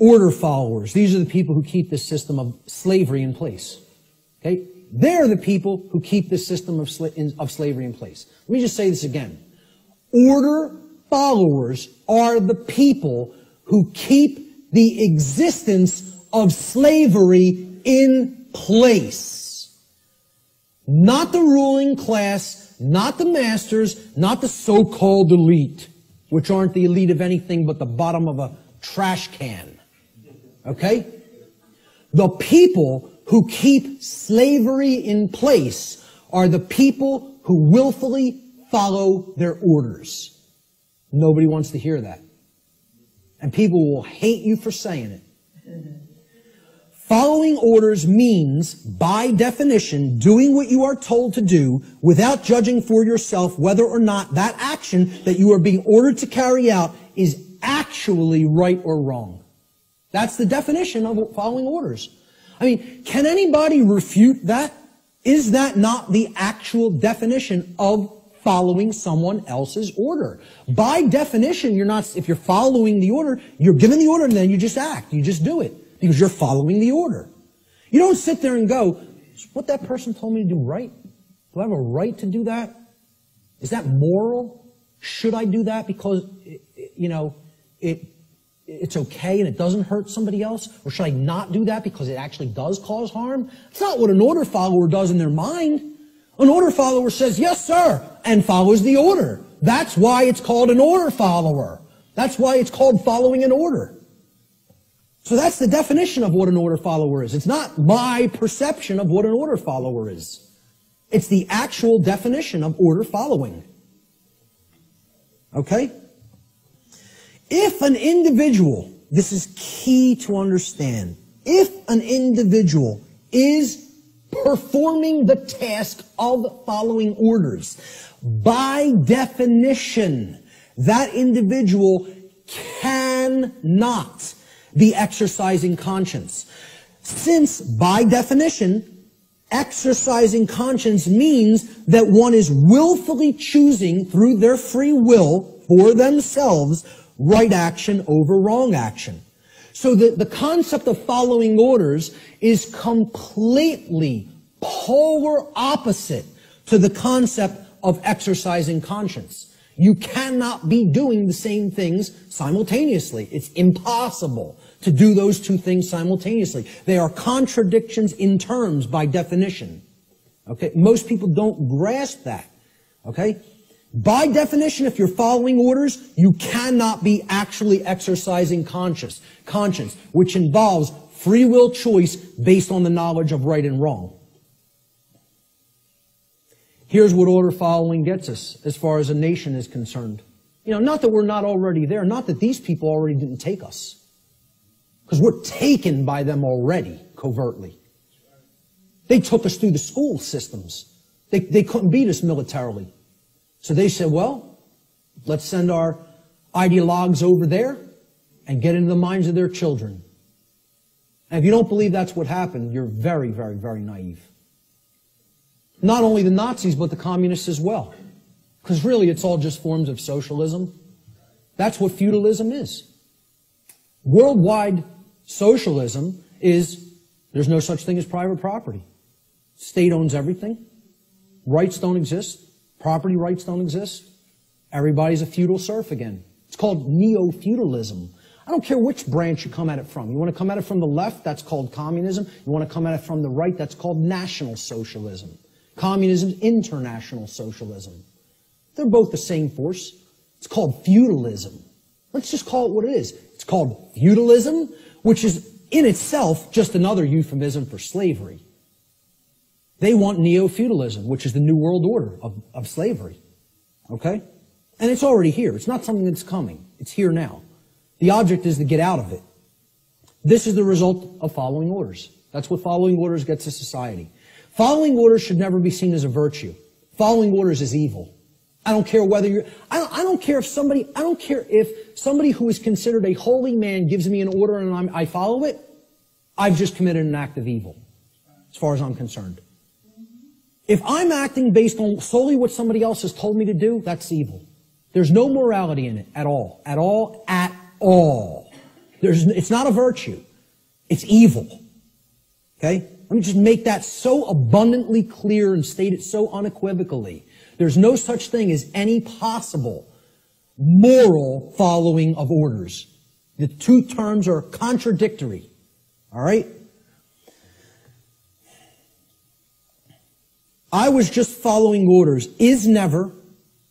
order followers. These are the people who keep this system of slavery in place. Okay? They're the people who keep this system of slavery in place. Let me just say this again. Order followers are the people who keep the existence of slavery in place. Not the ruling class, not the masters, not the so-called elite, which aren't the elite of anything but the bottom of a trash can. Okay? The people who keep slavery in place are the people who willfully follow their orders. Nobody wants to hear that. And people will hate you for saying it. Following orders means, by definition, doing what you are told to do without judging for yourself whether or not that action that you are being ordered to carry out is actually right or wrong. That's the definition of following orders. I mean, can anybody refute that? Is that not the actual definition of following someone else's order? By definition, you're not, if you're following the order, you're given the order and then you just act. You just do it because you're following the order. You don't sit there and go, is what that person told me to do right? Do I have a right to do that? Is that moral? Should I do that because, it's okay and it doesn't hurt somebody else? Or should I not do that because it actually does cause harm? It's not what an order follower does in their mind. An order follower says, yes, sir, and follows the order. That's why it's called an order follower. That's why it's called following an order. So that's the definition of what an order follower is. It's not my perception of what an order follower is. It's the actual definition of order following. Okay? If an individual, this is key to understand, if an individual is performing the task of following orders, by definition, that individual cannot be exercising conscience. Since, by definition, exercising conscience means that one is willfully choosing through their free will for themselves right action over wrong action. So the concept of following orders is completely polar opposite to the concept of exercising conscience. You cannot be doing the same things simultaneously. It's impossible to do those two things simultaneously. They are contradictions in terms by definition. Okay? Most people don't grasp that. Okay? By definition, if you're following orders, you cannot be actually exercising conscience, which involves free will choice based on the knowledge of right and wrong. Here's what order following gets us as far as a nation is concerned. Not that we're not already there, not that these people already didn't take us. Because we're taken by them already, covertly. They took us through the school systems. They couldn't beat us militarily. So they said, well, let's send our ideologues over there and get into the minds of their children. And if you don't believe that's what happened, you're very, very, very naive. Not only the Nazis, but the communists as well. Because really, it's all just forms of socialism. That's what feudalism is. Worldwide socialism is, there's no such thing as private property. State owns everything. Rights don't exist. Property rights don't exist. Everybody's a feudal serf again. It's called neo-feudalism. I don't care which branch you come at it from. You want to come at it from the left, that's called communism. You want to come at it from the right, that's called National Socialism. Communism is international socialism. They're both the same force. It's called feudalism. Let's just call it what it is. It's called feudalism, which is in itself just another euphemism for slavery. They want neo-feudalism, which is the New World Order of slavery. Okay? And it's already here. It's not something that's coming. It's here now. The object is to get out of it. This is the result of following orders. That's what following orders gets to society. Following orders should never be seen as a virtue. Following orders is evil. I don't care whether you're, I don't care if somebody who is considered a holy man gives me an order and I follow it, I've just committed an act of evil, as far as I'm concerned. If I'm acting based on solely what somebody else has told me to do, that's evil. There's no morality in it at all. At all. At all. It's not a virtue. It's evil. Okay? Let me just make that so abundantly clear and state it so unequivocally. There's no such thing as any possible moral following of orders. The two terms are contradictory. All right? I was just following orders is never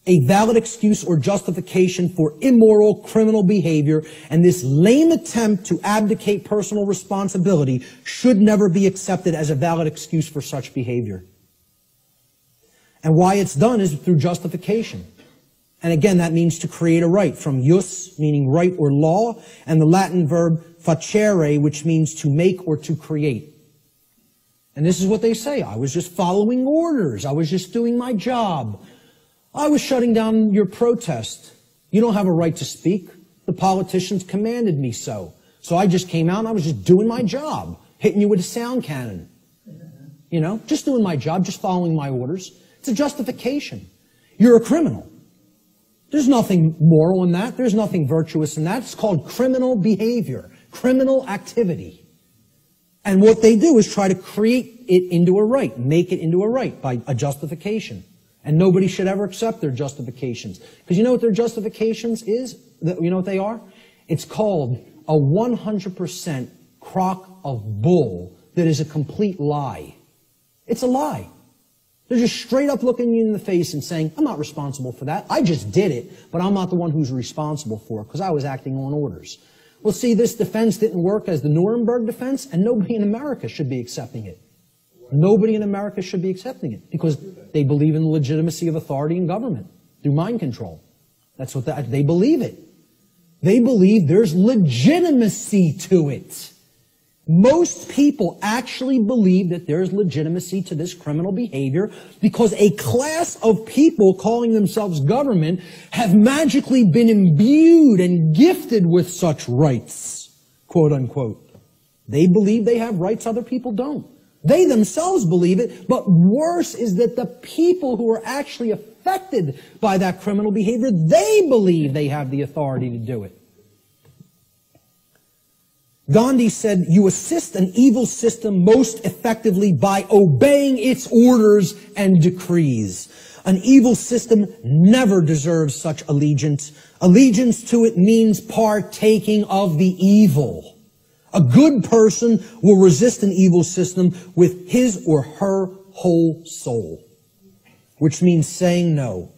a valid excuse or justification for immoral criminal behavior, and this lame attempt to abdicate personal responsibility should never be accepted as a valid excuse for such behavior. And why it's done is through justification. And again, that means to create a right, from jus, meaning right or law, and the Latin verb facere, which means to make or to create. And this is what they say. I was just following orders. I was just doing my job. I was shutting down your protest. You don't have a right to speak. The politicians commanded me so. So I just came out and I was just doing my job, hitting you with a sound cannon. You know, just doing my job, just following my orders. It's a justification. You're a criminal. There's nothing moral in that. There's nothing virtuous in that. It's called criminal behavior, criminal activity. And what they do is try to create it into a right, make it into a right by a justification. And nobody should ever accept their justifications. Because you know what their justifications is? You know what they are? It's called a 100% crock of bull that is a complete lie. It's a lie. They're just straight up looking you in the face and saying, I'm not responsible for that. I just did it, but I'm not the one who's responsible for it because I was acting on orders. Well, see, this defense didn't work as the Nuremberg defense, and nobody in America should be accepting it. Nobody in America should be accepting it because they believe in the legitimacy of authority and government through mind control. That's what they believe it. They believe there's legitimacy to it. Most people actually believe that there's legitimacy to this criminal behavior because a class of people calling themselves government have magically been imbued and gifted with such rights, quote unquote. They believe they have rights other people don't. They themselves believe it, but worse is that the people who are actually affected by that criminal behavior, they believe they have the authority to do it. Gandhi said, you assist an evil system most effectively by obeying its orders and decrees. An evil system never deserves such allegiance. Allegiance to it means partaking of the evil. A good person will resist an evil system with his or her whole soul, which means saying no.